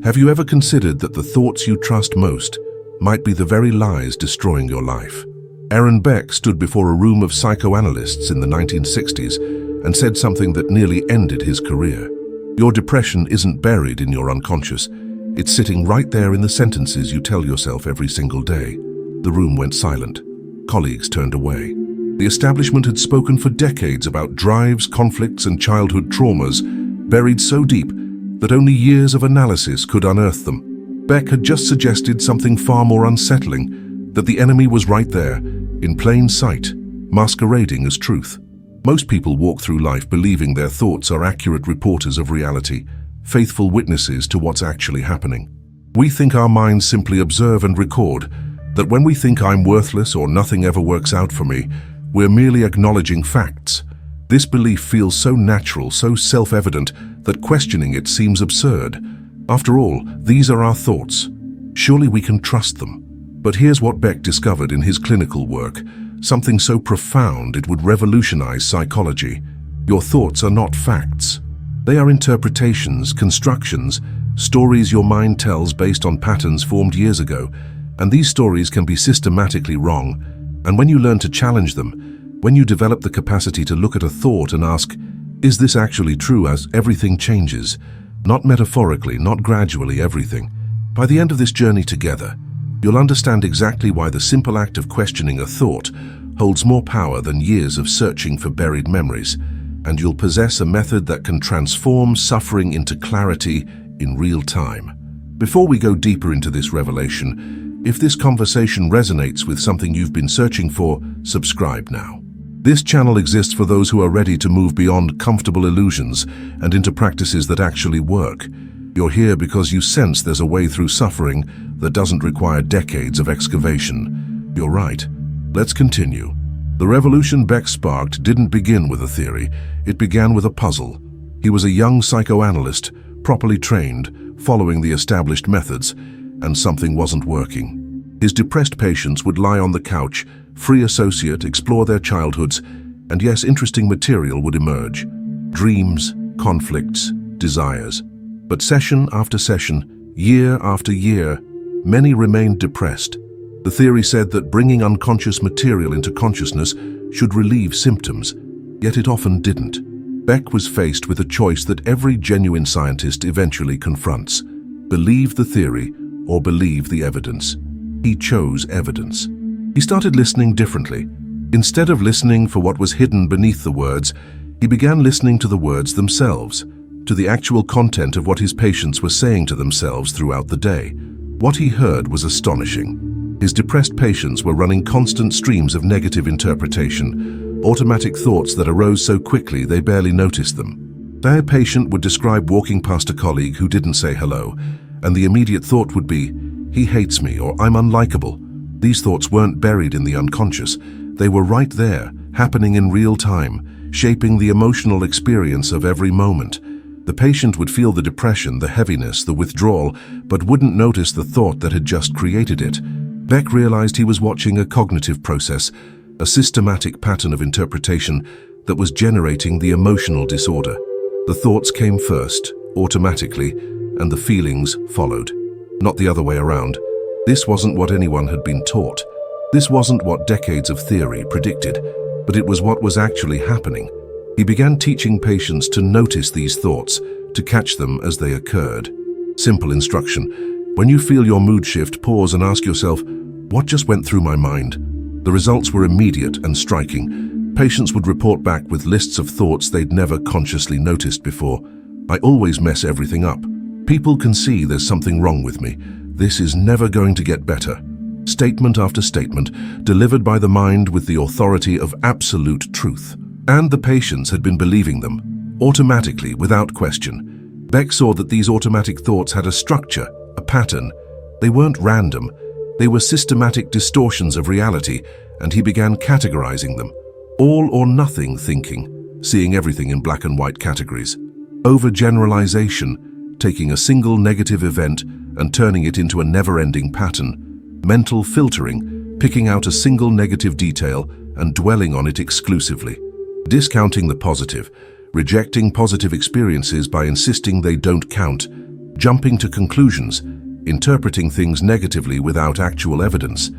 Have you ever considered that the thoughts you trust most might be the very lies destroying your life? Aaron Beck stood before a room of psychoanalysts in the 1960s and said something that nearly ended his career. Your depression isn't buried in your unconscious. It's sitting right there in the sentences you tell yourself every single day. The room went silent. Colleagues turned away. The establishment had spoken for decades about drives, conflicts, and childhood traumas, buried so deep that only years of analysis could unearth them. Beck had just suggested something far more unsettling, that the enemy was right there, in plain sight, masquerading as truth. Most people walk through life believing their thoughts are accurate reporters of reality, faithful witnesses to what's actually happening. We think our minds simply observe and record, that when we think I'm worthless or nothing ever works out for me, we're merely acknowledging facts. This belief feels so natural, so self-evident, that questioning it seems absurd. After all, these are our thoughts. Surely we can trust them. But here's what Beck discovered in his clinical work, something so profound it would revolutionize psychology. Your thoughts are not facts. They are interpretations, constructions, stories your mind tells based on patterns formed years ago, and these stories can be systematically wrong. And when you learn to challenge them, when you develop the capacity to look at a thought and ask, is this actually true, as everything changes? Not metaphorically, not gradually, everything. By the end of this journey together, you'll understand exactly why the simple act of questioning a thought holds more power than years of searching for buried memories, and you'll possess a method that can transform suffering into clarity in real time. Before we go deeper into this revelation, if this conversation resonates with something you've been searching for, subscribe now. This channel exists for those who are ready to move beyond comfortable illusions and into practices that actually work. You're here because you sense there's a way through suffering that doesn't require decades of excavation. You're right. Let's continue. The revolution Beck sparked didn't begin with a theory. It began with a puzzle. He was a young psychoanalyst, properly trained, following the established methods, and something wasn't working. His depressed patients would lie on the couch, free associate, explore their childhoods, and yes, interesting material would emerge. Dreams, conflicts, desires. But session after session, year after year, many remained depressed. The theory said that bringing unconscious material into consciousness should relieve symptoms, yet it often didn't. Beck was faced with a choice that every genuine scientist eventually confronts: believe the theory or believe the evidence. He chose evidence. He started listening differently. Instead of listening for what was hidden beneath the words, he began listening to the words themselves, to the actual content of what his patients were saying to themselves throughout the day. What he heard was astonishing. His depressed patients were running constant streams of negative interpretation, automatic thoughts that arose so quickly they barely noticed them. Their patient would describe walking past a colleague who didn't say hello, and the immediate thought would be, he hates me, or I'm unlikable. These thoughts weren't buried in the unconscious. They were right there, happening in real time, shaping the emotional experience of every moment. The patient would feel the depression, the heaviness, the withdrawal, but wouldn't notice the thought that had just created it. Beck realized he was watching a cognitive process, a systematic pattern of interpretation that was generating the emotional disorder. The thoughts came first, automatically, and the feelings followed. Not the other way around. This wasn't what anyone had been taught. This wasn't what decades of theory predicted, but it was what was actually happening. He began teaching patients to notice these thoughts, to catch them as they occurred. Simple instruction. When you feel your mood shift, pause and ask yourself, what just went through my mind? The results were immediate and striking. Patients would report back with lists of thoughts they'd never consciously noticed before. I always mess everything up. People can see there's something wrong with me. This is never going to get better. Statement after statement, delivered by the mind with the authority of absolute truth. And the patients had been believing them, automatically, without question. Beck saw that these automatic thoughts had a structure, a pattern. They weren't random. They were systematic distortions of reality, and he began categorizing them. All or nothing thinking, seeing everything in black and white categories. Overgeneralization, taking a single negative event and turning it into a never-ending pattern. Mental filtering, picking out a single negative detail and dwelling on it exclusively. Discounting the positive, rejecting positive experiences by insisting they don't count. jumping to conclusions, interpreting things negatively without actual evidence,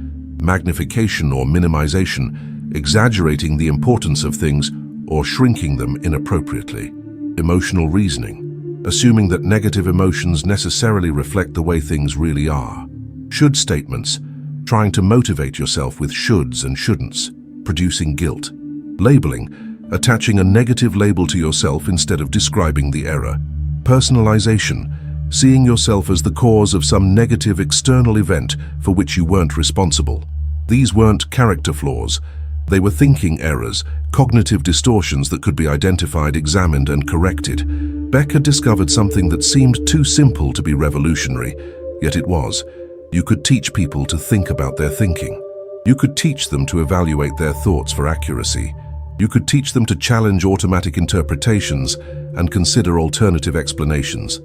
magnification or minimization, exaggerating the importance of things or shrinking them inappropriately. Emotional reasoning, assuming that negative emotions necessarily reflect the way things really are. Should statements, trying to motivate yourself with shoulds and shouldn'ts, producing guilt. Labeling, attaching a negative label to yourself instead of describing the error. Personalization, seeing yourself as the cause of some negative external event for which you weren't responsible. These weren't character flaws. They were thinking errors, cognitive distortions that could be identified, examined, and corrected. Beck had discovered something that seemed too simple to be revolutionary, yet it was. You could teach people to think about their thinking. You could teach them to evaluate their thoughts for accuracy. You could teach them to challenge automatic interpretations and consider alternative explanations.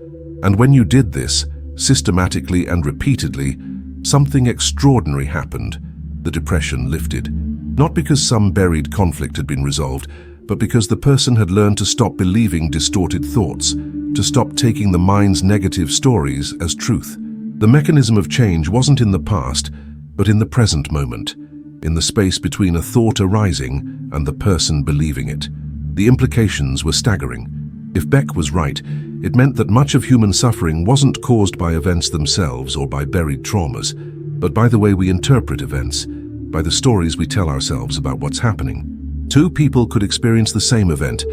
And when you did this, systematically and repeatedly, something extraordinary happened. The depression lifted. Not because some buried conflict had been resolved, but because the person had learned to stop believing distorted thoughts, to stop taking the mind's negative stories as truth. The mechanism of change wasn't in the past, but in the present moment, in the space between a thought arising and the person believing it. The implications were staggering. If Beck was right, it meant that much of human suffering wasn't caused by events themselves or by buried traumas, but by the way we interpret events, by the stories we tell ourselves about what's happening. Two people could experience the same event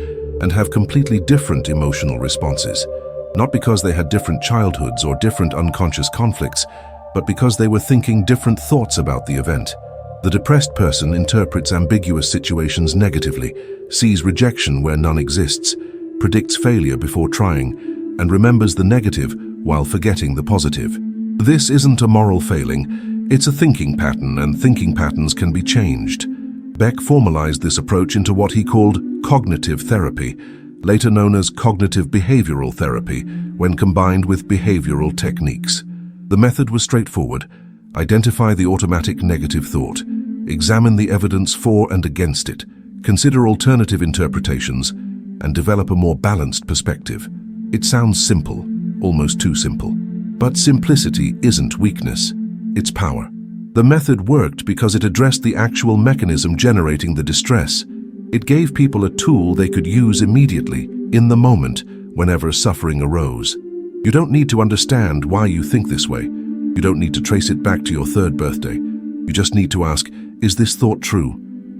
and have completely different emotional responses, not because they had different childhoods or different unconscious conflicts, but because they were thinking different thoughts about the event. The depressed person interprets ambiguous situations negatively, sees rejection where none exists, predicts failure before trying, and remembers the negative while forgetting the positive. This isn't a moral failing, it's a thinking pattern, and thinking patterns can be changed. Beck formalized this approach into what he called cognitive therapy, later known as cognitive behavioral therapy, when combined with behavioral techniques. The method was straightforward. Identify the automatic negative thought, examine the evidence for and against it, consider alternative interpretations, and develop a more balanced perspective. It sounds simple, almost too simple. But simplicity isn't weakness, it's power. The method worked because it addressed the actual mechanism generating the distress. It gave people a tool they could use immediately, in the moment, whenever suffering arose. You don't need to understand why you think this way. You don't need to trace it back to your third birthday. You just need to ask, is this thought true?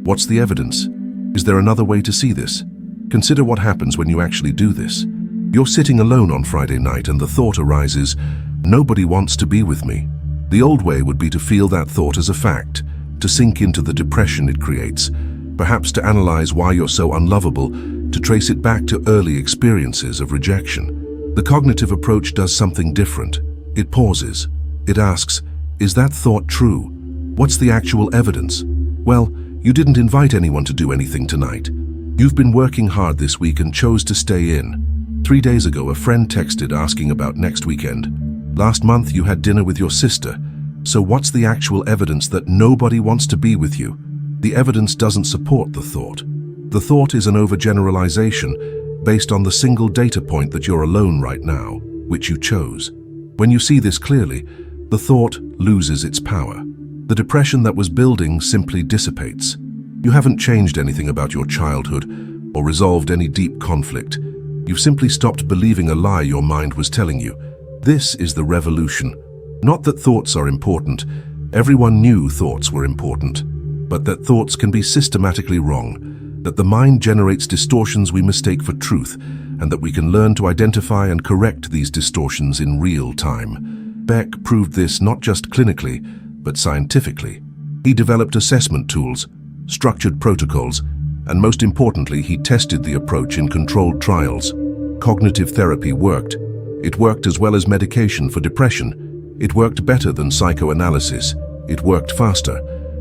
What's the evidence? Is there another way to see this? Consider what happens when you actually do this. You're sitting alone on Friday night and the thought arises, nobody wants to be with me. The old way would be to feel that thought as a fact, to sink into the depression it creates, perhaps to analyze why you're so unlovable, to trace it back to early experiences of rejection. The cognitive approach does something different. It pauses. It asks, is that thought true? What's the actual evidence? Well, you didn't invite anyone to do anything tonight. You've been working hard this week and chose to stay in. 3 days ago, a friend texted asking about next weekend. Last month, you had dinner with your sister. So what's the actual evidence that nobody wants to be with you? The evidence doesn't support the thought. The thought is an overgeneralization based on the single data point that you're alone right now, which you chose. When you see this clearly, the thought loses its power. The depression that was building simply dissipates. You haven't changed anything about your childhood or resolved any deep conflict. You've simply stopped believing a lie your mind was telling you. This is the revolution. Not that thoughts are important. Everyone knew thoughts were important. But that thoughts can be systematically wrong, that the mind generates distortions we mistake for truth, and that we can learn to identify and correct these distortions in real time. Beck proved this not just clinically, but scientifically. He developed assessment tools, structured protocols, and most importantly, he tested the approach in controlled trials. Cognitive therapy worked. It worked as well as medication for depression. It worked better than psychoanalysis. It worked faster.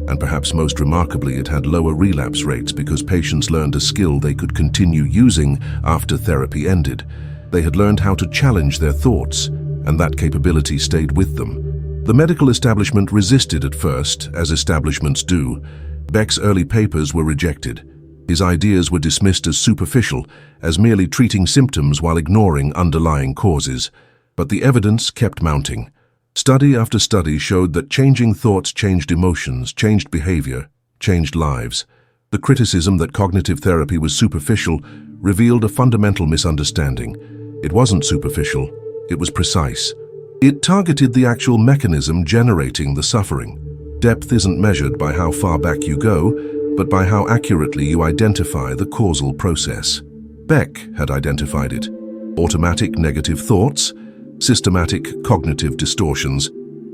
And perhaps most remarkably, it had lower relapse rates because patients learned a skill they could continue using after therapy ended. They had learned how to challenge their thoughts, and that capability stayed with them. The medical establishment resisted at first, as establishments do. Beck's early papers were rejected. His ideas were dismissed as superficial, as merely treating symptoms while ignoring underlying causes. But the evidence kept mounting. Study after study showed that changing thoughts changed emotions, changed behavior, changed lives. The criticism that cognitive therapy was superficial revealed a fundamental misunderstanding. It wasn't superficial, it was precise. It targeted the actual mechanism generating the suffering. Depth isn't measured by how far back you go, but by how accurately you identify the causal process. Beck had identified it. Automatic negative thoughts, systematic cognitive distortions,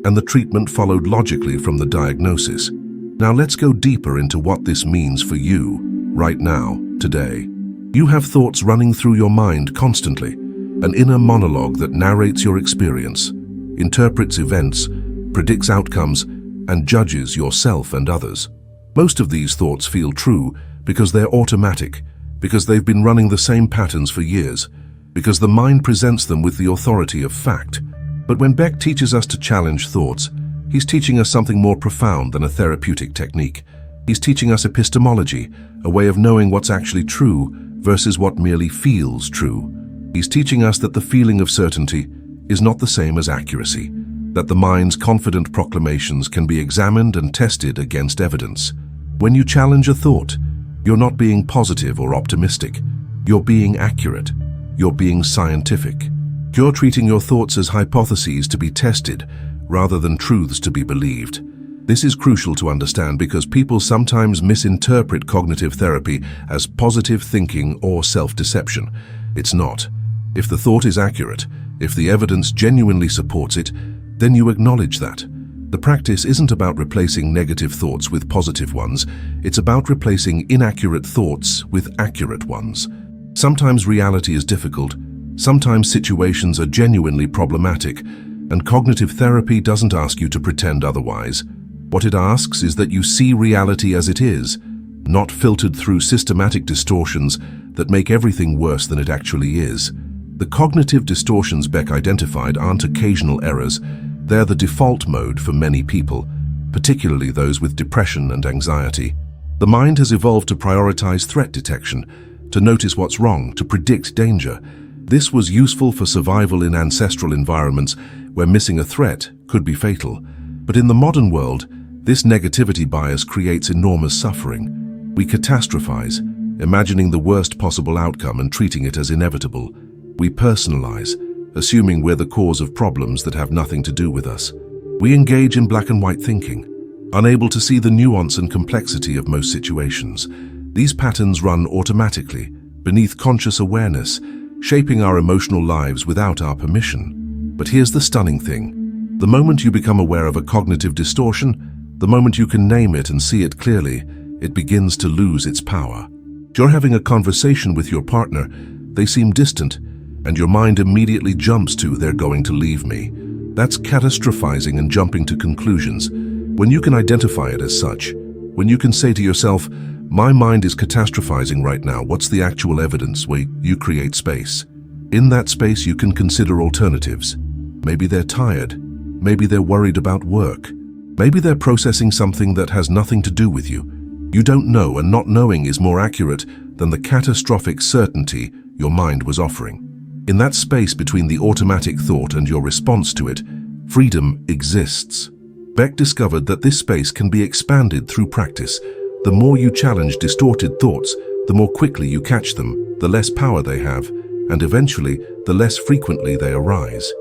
and the treatment followed logically from the diagnosis. Now let's go deeper into what this means for you, right now, today. You have thoughts running through your mind constantly, an inner monologue that narrates your experience, interprets events, predicts outcomes, and judges yourself and others. Most of these thoughts feel true because they're automatic, because they've been running the same patterns for years, because the mind presents them with the authority of fact. But when Beck teaches us to challenge thoughts, he's teaching us something more profound than a therapeutic technique. He's teaching us epistemology, a way of knowing what's actually true versus what merely feels true. He's teaching us that the feeling of certainty is not the same as accuracy, that the mind's confident proclamations can be examined and tested against evidence. When you challenge a thought, you're not being positive or optimistic. You're being accurate. You're being scientific. You're treating your thoughts as hypotheses to be tested rather than truths to be believed. This is crucial to understand because people sometimes misinterpret cognitive therapy as positive thinking or self-deception. It's not. If the thought is accurate, if the evidence genuinely supports it, then you acknowledge that. The practice isn't about replacing negative thoughts with positive ones. It's about replacing inaccurate thoughts with accurate ones. Sometimes reality is difficult. Sometimes situations are genuinely problematic, and cognitive therapy doesn't ask you to pretend otherwise. What it asks is that you see reality as it is, not filtered through systematic distortions that make everything worse than it actually is. The cognitive distortions Beck identified aren't occasional errors. They're the default mode for many people, particularly those with depression and anxiety. The mind has evolved to prioritize threat detection, to notice what's wrong, to predict danger. This was useful for survival in ancestral environments where missing a threat could be fatal. But in the modern world, this negativity bias creates enormous suffering. We catastrophize, imagining the worst possible outcome and treating it as inevitable. We personalize, assuming we're the cause of problems that have nothing to do with us. We engage in black and white thinking, unable to see the nuance and complexity of most situations. These patterns run automatically, beneath conscious awareness, shaping our emotional lives without our permission. But here's the stunning thing. The moment you become aware of a cognitive distortion, the moment you can name it and see it clearly, it begins to lose its power. You're having a conversation with your partner, they seem distant, and your mind immediately jumps to "they're going to leave me." That's catastrophizing and jumping to conclusions. When you can identify it as such, when you can say to yourself, "My mind is catastrophizing right now, what's the actual evidence?" where you create space. In that space you can consider alternatives. Maybe they're tired. Maybe they're worried about work. Maybe they're processing something that has nothing to do with you. You don't know, and not knowing is more accurate than the catastrophic certainty your mind was offering. In that space between the automatic thought and your response to it, freedom exists. Beck discovered that this space can be expanded through practice. The more you challenge distorted thoughts, the more quickly you catch them, the less power they have, and eventually, the less frequently they arise.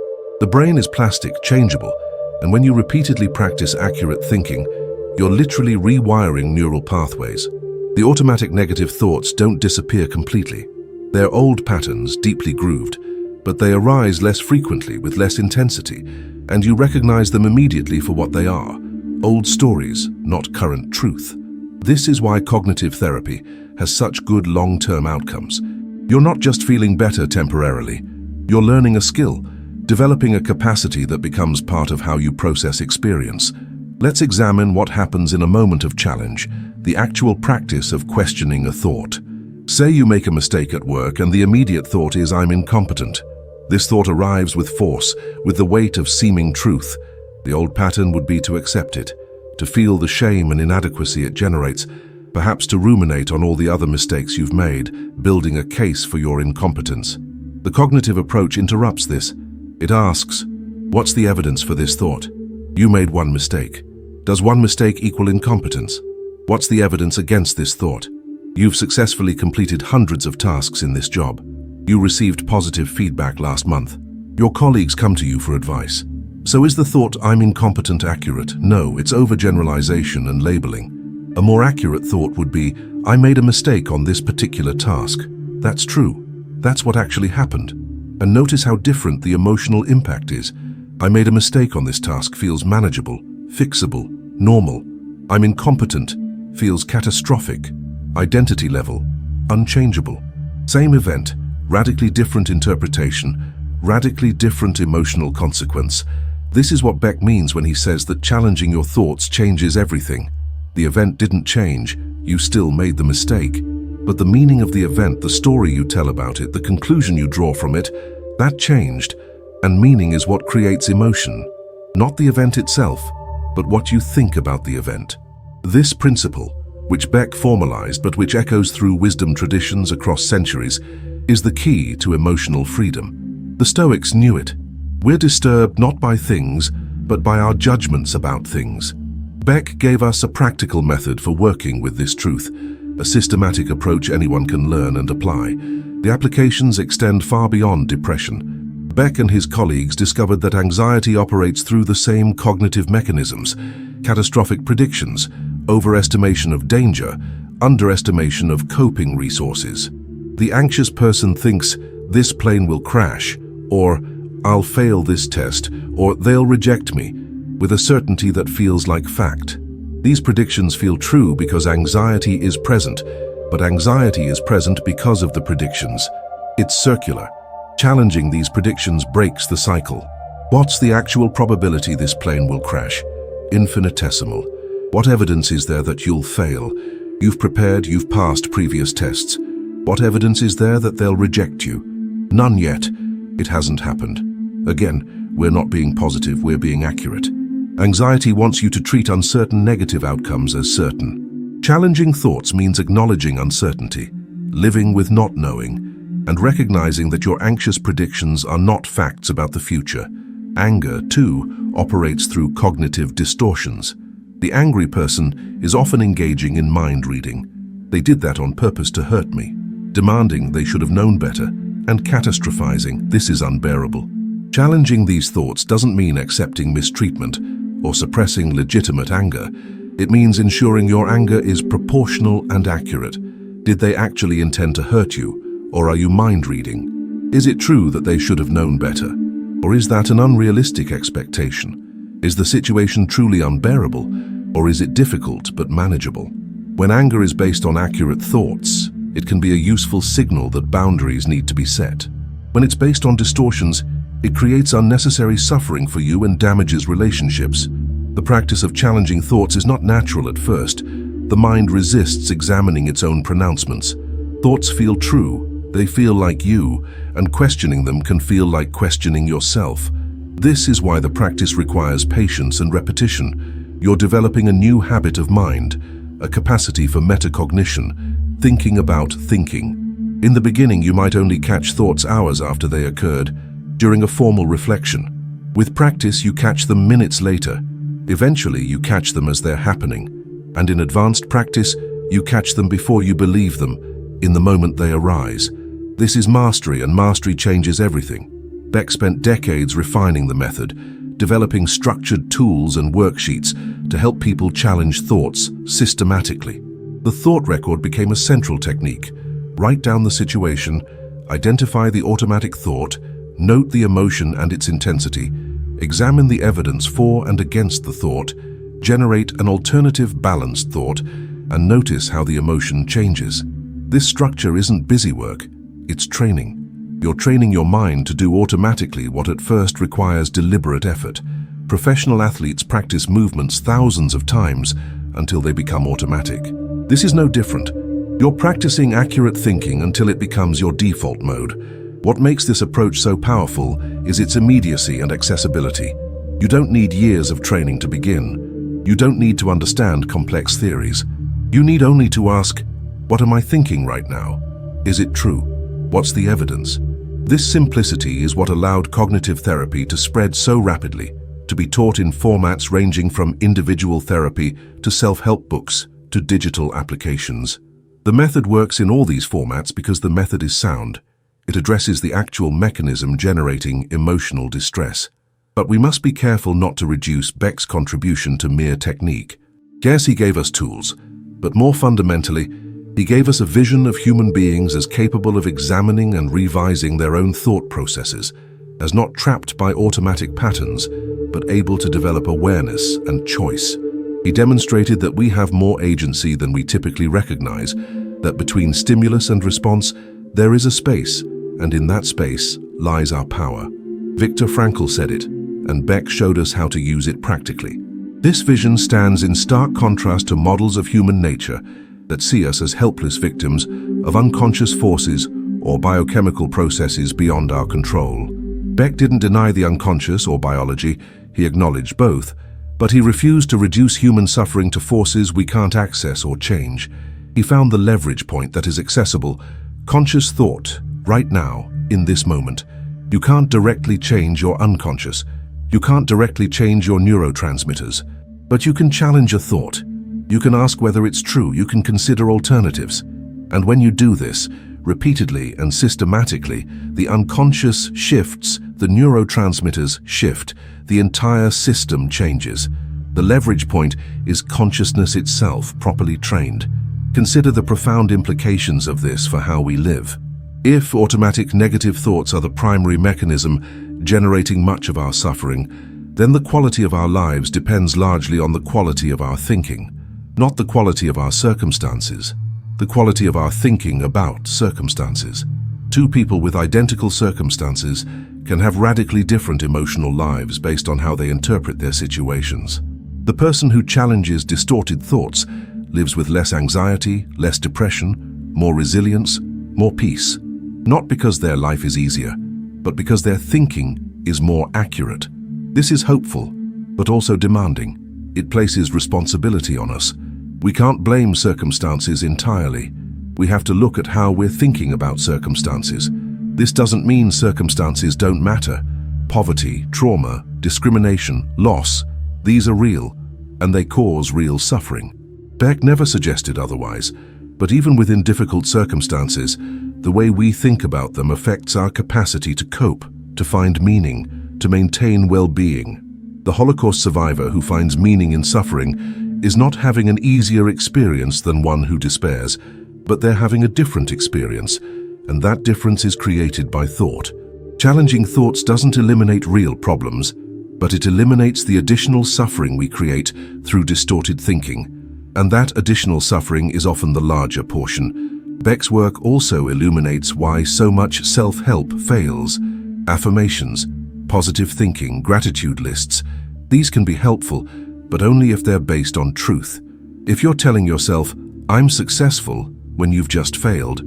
The brain is plastic, changeable, and when you repeatedly practice accurate thinking, you're literally rewiring neural pathways. The automatic negative thoughts don't disappear completely. They're old patterns, deeply grooved, but they arise less frequently with less intensity, and you recognize them immediately for what they are: old stories, not current truth. This is why cognitive therapy has such good long-term outcomes. You're not just feeling better temporarily. You're learning a skill, developing a capacity that becomes part of how you process experience. Let's examine what happens in a moment of challenge, the actual practice of questioning a thought. Say you make a mistake at work and the immediate thought is, "I'm incompetent." This thought arrives with force, with the weight of seeming truth. The old pattern would be to accept it, to feel the shame and inadequacy it generates, perhaps to ruminate on all the other mistakes you've made, building a case for your incompetence. The cognitive approach interrupts this. It asks, what's the evidence for this thought? You made one mistake. Does one mistake equal incompetence? What's the evidence against this thought? You've successfully completed hundreds of tasks in this job. You received positive feedback last month. Your colleagues come to you for advice. So is the thought, I'm incompetent, accurate? No, it's overgeneralization and labeling. A more accurate thought would be, I made a mistake on this particular task. That's true. That's what actually happened. And notice how different the emotional impact is. I made a mistake on this task feels manageable, fixable, normal. I'm incompetent feels catastrophic, identity level, unchangeable. Same event, radically different interpretation, radically different emotional consequence. This is what Beck means when he says that challenging your thoughts changes everything. The event didn't change, you still made the mistake. But the meaning of the event, the story you tell about it, the conclusion you draw from it, that changed. And meaning is what creates emotion. Not the event itself, but what you think about the event. This principle, which Beck formalized but which echoes through wisdom traditions across centuries, is the key to emotional freedom. The Stoics knew it. We're disturbed not by things, but by our judgments about things. Beck gave us a practical method for working with this truth, a systematic approach anyone can learn and apply. The applications extend far beyond depression. Beck and his colleagues discovered that anxiety operates through the same cognitive mechanisms: catastrophic predictions, overestimation of danger, underestimation of coping resources. The anxious person thinks, this plane will crash, or I'll fail this test, or they'll reject me, with a certainty that feels like fact. These predictions feel true because anxiety is present, but anxiety is present because of the predictions. It's circular. Challenging these predictions breaks the cycle. What's the actual probability this plane will crash? Infinitesimal. What evidence is there that you'll fail? You've prepared, you've passed previous tests. What evidence is there that they'll reject you? None yet. It hasn't happened. Again, we're not being positive, we're being accurate. Anxiety wants you to treat uncertain negative outcomes as certain. Challenging thoughts means acknowledging uncertainty, living with not knowing, and recognizing that your anxious predictions are not facts about the future. Anger, too, operates through cognitive distortions. The angry person is often engaging in mind reading. They did that on purpose to hurt me, demanding they should have known better, and catastrophizing, this is unbearable. Challenging these thoughts doesn't mean accepting mistreatment or suppressing legitimate anger. It means ensuring your anger is proportional and accurate. Did they actually intend to hurt you? Or are you mind reading? Is it true that they should have known better? Or is that an unrealistic expectation? Is the situation truly unbearable? Or is it difficult but manageable? When anger is based on accurate thoughts, it can be a useful signal that boundaries need to be set. When it's based on distortions, it creates unnecessary suffering for you and damages relationships. The practice of challenging thoughts is not natural at first. The mind resists examining its own pronouncements. Thoughts feel true. They feel like you, and questioning them can feel like questioning yourself. This is why the practice requires patience and repetition. You're developing a new habit of mind, a capacity for metacognition, thinking about thinking. In the beginning, you might only catch thoughts hours after they occurred, during a formal reflection. With practice, you catch them minutes later. Eventually, you catch them as they're happening. And in advanced practice, you catch them before you believe them, in the moment they arise. This is mastery, and mastery changes everything. Beck spent decades refining the method, developing structured tools and worksheets to help people challenge thoughts systematically. The thought record became a central technique. Write down the situation, identify the automatic thought, note the emotion and its intensity, examine the evidence for and against the thought, generate an alternative balanced thought, and notice how the emotion changes. This structure isn't busy work, it's training. You're training your mind to do automatically what at first requires deliberate effort. Professional athletes practice movements thousands of times until they become automatic. This is no different. You're practicing accurate thinking until it becomes your default mode. What makes this approach so powerful is its immediacy and accessibility. You don't need years of training to begin. You don't need to understand complex theories. You need only to ask, what am I thinking right now? Is it true? What's the evidence? This simplicity is what allowed cognitive therapy to spread so rapidly, to be taught in formats ranging from individual therapy to self-help books to digital applications. The method works in all these formats because the method is sound. It addresses the actual mechanism generating emotional distress. But we must be careful not to reduce Beck's contribution to mere technique. Yes, he gave us tools, but more fundamentally, he gave us a vision of human beings as capable of examining and revising their own thought processes, as not trapped by automatic patterns, but able to develop awareness and choice. He demonstrated that we have more agency than we typically recognize, that between stimulus and response, there is a space, and in that space lies our power. Viktor Frankl said it, and Beck showed us how to use it practically. This vision stands in stark contrast to models of human nature that see us as helpless victims of unconscious forces or biochemical processes beyond our control. Beck didn't deny the unconscious or biology, he acknowledged both, but he refused to reduce human suffering to forces we can't access or change. He found the leverage point that is accessible, conscious thought, right now, in this moment. You can't directly change your unconscious. You can't directly change your neurotransmitters, but you can challenge a thought. You can ask whether it's true. You can consider alternatives. And when you do this, repeatedly and systematically, the unconscious shifts, the neurotransmitters shift, the entire system changes. The leverage point is consciousness itself, properly trained. Consider the profound implications of this for how we live. If automatic negative thoughts are the primary mechanism generating much of our suffering, then the quality of our lives depends largely on the quality of our thinking, not the quality of our circumstances, the quality of our thinking about circumstances. Two people with identical circumstances can have radically different emotional lives based on how they interpret their situations. The person who challenges distorted thoughts lives with less anxiety, less depression, more resilience, more peace, not because their life is easier, but because their thinking is more accurate. This is hopeful, but also demanding. It places responsibility on us. We can't blame circumstances entirely. We have to look at how we're thinking about circumstances. This doesn't mean circumstances don't matter. Poverty, trauma, discrimination, loss, these are real, and they cause real suffering. Beck never suggested otherwise, but even within difficult circumstances, the way we think about them affects our capacity to cope, to find meaning, to maintain well-being. The Holocaust survivor who finds meaning in suffering is not having an easier experience than one who despairs, but they're having a different experience, and that difference is created by thought. Challenging thoughts doesn't eliminate real problems, but it eliminates the additional suffering we create through distorted thinking, and that additional suffering is often the larger portion. Beck's work also illuminates why so much self-help fails. Affirmations, positive thinking, gratitude lists, these can be helpful, but only if they're based on truth. If you're telling yourself, "I'm successful," when you've just failed,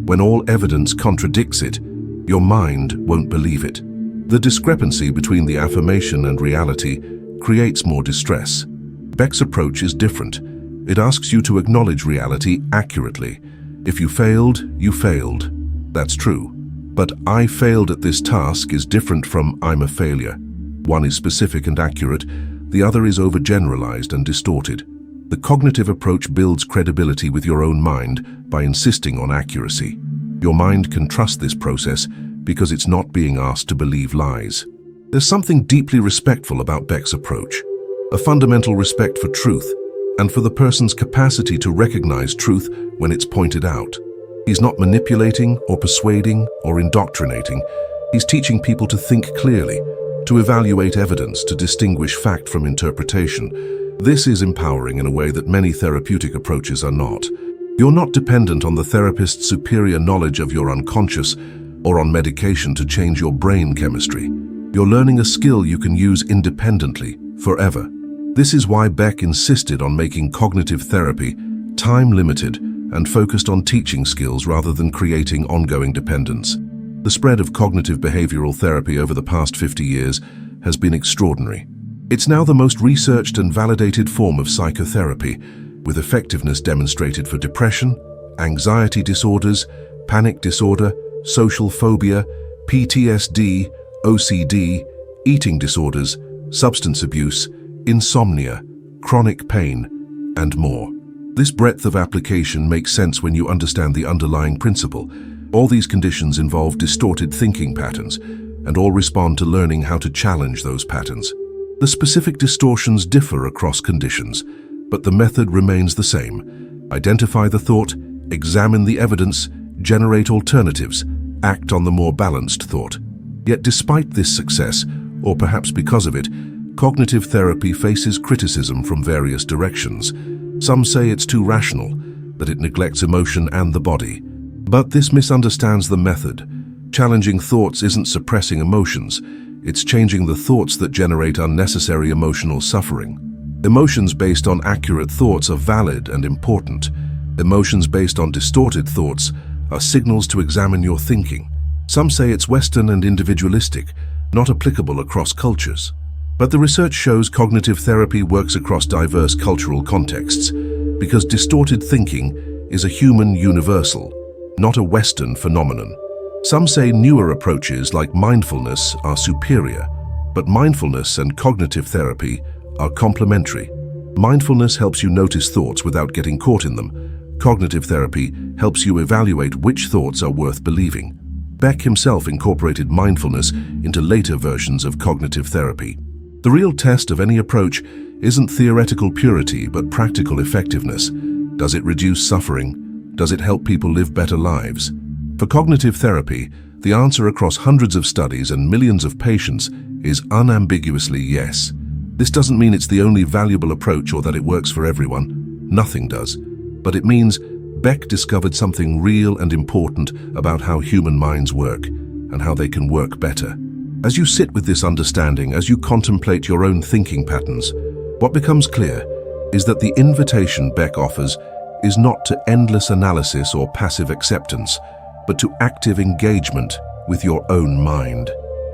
when all evidence contradicts it, your mind won't believe it. The discrepancy between the affirmation and reality creates more distress. Beck's approach is different. It asks you to acknowledge reality accurately. If you failed, you failed. That's true. But "I failed at this task" is different from "I'm a failure." One is specific and accurate, the other is overgeneralized and distorted. The cognitive approach builds credibility with your own mind by insisting on accuracy. Your mind can trust this process because it's not being asked to believe lies. There's something deeply respectful about Beck's approach, a fundamental respect for truth and for the person's capacity to recognize truth when it's pointed out. He's not manipulating or persuading or indoctrinating. He's teaching people to think clearly, to evaluate evidence, to distinguish fact from interpretation. This is empowering in a way that many therapeutic approaches are not. You're not dependent on the therapist's superior knowledge of your unconscious or on medication to change your brain chemistry. You're learning a skill you can use independently, forever. This is why Beck insisted on making cognitive therapy time-limited and focused on teaching skills rather than creating ongoing dependence. The spread of cognitive behavioral therapy over the past 50 years has been extraordinary. It's now the most researched and validated form of psychotherapy, with effectiveness demonstrated for depression, anxiety disorders, panic disorder, social phobia, PTSD, OCD, eating disorders, substance abuse, insomnia, chronic pain, and more. This breadth of application makes sense when you understand the underlying principle. All these conditions involve distorted thinking patterns, and all respond to learning how to challenge those patterns. The specific distortions differ across conditions, but the method remains the same. Identify the thought, examine the evidence, generate alternatives, act on the more balanced thought. Yet despite this success, or perhaps because of it, cognitive therapy faces criticism from various directions. Some say it's too rational, that it neglects emotion and the body. But this misunderstands the method. Challenging thoughts isn't suppressing emotions, it's changing the thoughts that generate unnecessary emotional suffering. Emotions based on accurate thoughts are valid and important. Emotions based on distorted thoughts are signals to examine your thinking. Some say it's Western and individualistic, not applicable across cultures. But the research shows cognitive therapy works across diverse cultural contexts, because distorted thinking is a human universal, not a Western phenomenon. Some say newer approaches like mindfulness are superior, but mindfulness and cognitive therapy are complementary. Mindfulness helps you notice thoughts without getting caught in them. Cognitive therapy helps you evaluate which thoughts are worth believing. Beck himself incorporated mindfulness into later versions of cognitive therapy. The real test of any approach isn't theoretical purity, but practical effectiveness. Does it reduce suffering? Does it help people live better lives? For cognitive therapy, the answer across hundreds of studies and millions of patients is unambiguously yes. This doesn't mean it's the only valuable approach or that it works for everyone. Nothing does. But it means Beck discovered something real and important about how human minds work and how they can work better. As you sit with this understanding, as you contemplate your own thinking patterns, what becomes clear is that the invitation Beck offers is not to endless analysis or passive acceptance, but to active engagement with your own mind.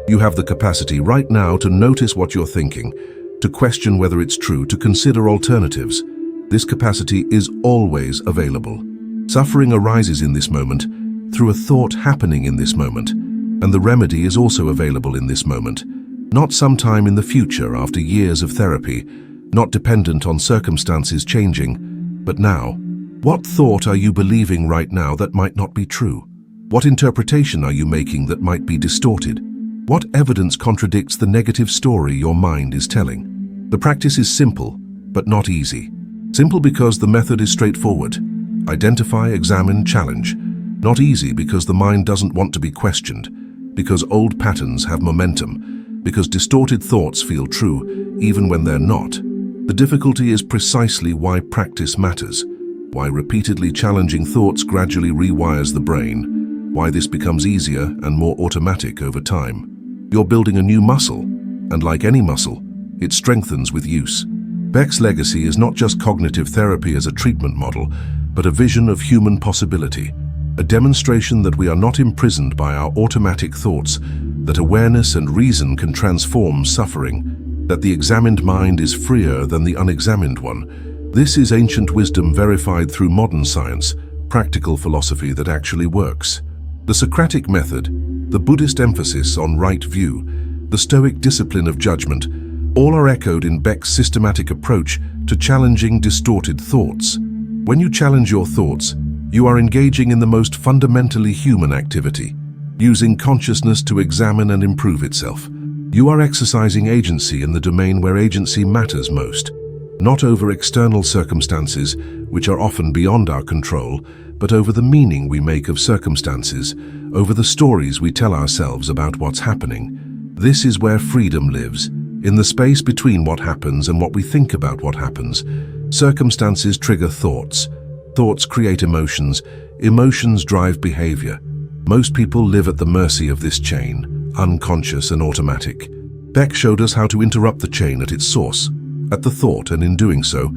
You have the capacity right now to notice what you're thinking, to question whether it's true, to consider alternatives. This capacity is always available. Suffering arises in this moment through a thought happening in this moment, and the remedy is also available in this moment, not sometime in the future after years of therapy, not dependent on circumstances changing, but now. What thought are you believing right now that might not be true? What interpretation are you making that might be distorted? What evidence contradicts the negative story your mind is telling? The practice is simple, but not easy. Simple because the method is straightforward. Identify, examine, challenge. Not easy because the mind doesn't want to be questioned, because old patterns have momentum, because distorted thoughts feel true even when they're not. The difficulty is precisely why practice matters, why repeatedly challenging thoughts gradually rewires the brain, why this becomes easier and more automatic over time. You're building a new muscle, and like any muscle, it strengthens with use. Beck's legacy is not just cognitive therapy as a treatment model, but a vision of human possibility, a demonstration that we are not imprisoned by our automatic thoughts, that awareness and reason can transform suffering, that the examined mind is freer than the unexamined one. This is ancient wisdom verified through modern science, practical philosophy that actually works. The Socratic method, the Buddhist emphasis on right view, the Stoic discipline of judgment, all are echoed in Beck's systematic approach to challenging distorted thoughts. When you challenge your thoughts, you are engaging in the most fundamentally human activity, using consciousness to examine and improve itself. You are exercising agency in the domain where agency matters most, not over external circumstances, which are often beyond our control, but over the meaning we make of circumstances, over the stories we tell ourselves about what's happening. This is where freedom lives, in the space between what happens and what we think about what happens. Circumstances trigger thoughts. Thoughts create emotions. Emotions drive behavior. Most people live at the mercy of this chain, unconscious and automatic. Beck showed us how to interrupt the chain at its source, at the thought, and in doing so,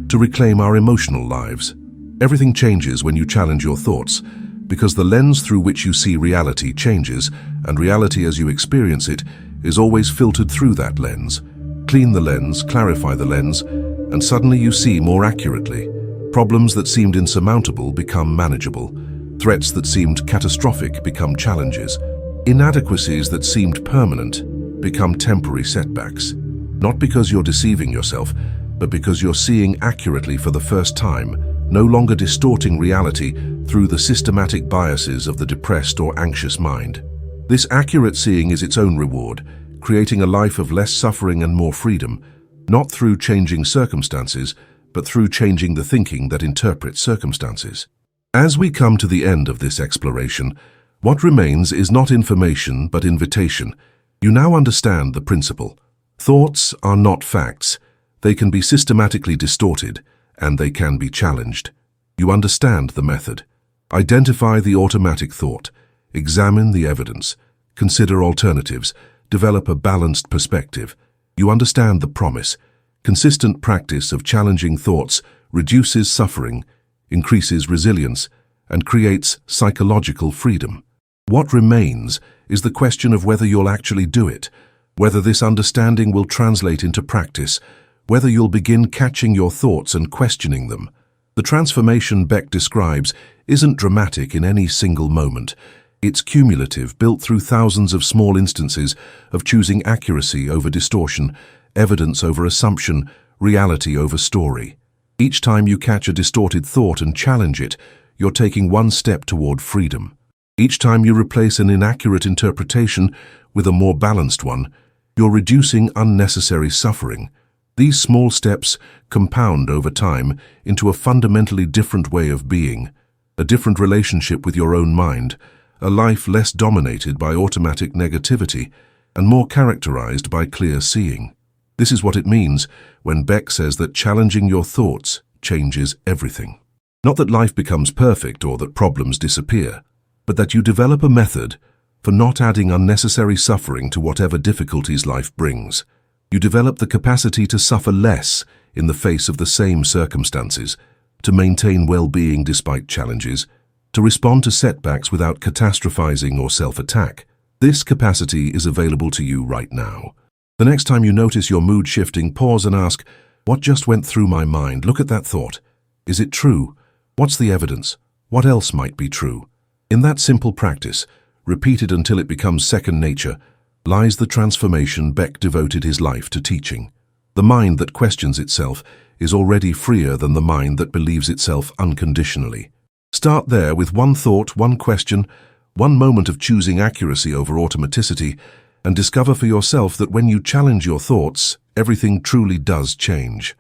to reclaim our emotional lives. Everything changes when you challenge your thoughts, because the lens through which you see reality changes, and reality as you experience it is always filtered through that lens. Clean the lens, clarify the lens, and suddenly you see more accurately. Problems that seemed insurmountable become manageable. Threats that seemed catastrophic become challenges. Inadequacies that seemed permanent become temporary setbacks, not because you're deceiving yourself, but because you're seeing accurately for the first time, no longer distorting reality through the systematic biases of the depressed or anxious mind. This accurate seeing is its own reward, creating a life of less suffering and more freedom, not through changing circumstances, but through changing the thinking that interprets circumstances. As we come to the end of this exploration, what remains is not information but invitation. You now understand the principle. Thoughts are not facts. They can be systematically distorted, and they can be challenged. You understand the method. Identify the automatic thought. Examine the evidence. Consider alternatives. Develop a balanced perspective. You understand the promise. Consistent practice of challenging thoughts reduces suffering, increases resilience, and creates psychological freedom. What remains is the question of whether you'll actually do it, whether this understanding will translate into practice, whether you'll begin catching your thoughts and questioning them. The transformation Beck describes isn't dramatic in any single moment. It's cumulative, built through thousands of small instances of choosing accuracy over distortion, evidence over assumption, reality over story. Each time you catch a distorted thought and challenge it, you're taking one step toward freedom. Each time you replace an inaccurate interpretation with a more balanced one, you're reducing unnecessary suffering. These small steps compound over time into a fundamentally different way of being, a different relationship with your own mind, a life less dominated by automatic negativity and more characterized by clear seeing. This is what it means when Beck says that challenging your thoughts changes everything. Not that life becomes perfect or that problems disappear, but that you develop a method for not adding unnecessary suffering to whatever difficulties life brings. You develop the capacity to suffer less in the face of the same circumstances, to maintain well-being despite challenges, to respond to setbacks without catastrophizing or self-attack. This capacity is available to you right now. The next time you notice your mood shifting, pause and ask, what just went through my mind? Look at that thought. Is it true? What's the evidence? What else might be true? In that simple practice, repeated until it becomes second nature, lies the transformation Beck devoted his life to teaching. The mind that questions itself is already freer than the mind that believes itself unconditionally. Start there with one thought, one question, one moment of choosing accuracy over automaticity, and discover for yourself that when you challenge your thoughts, everything truly does change.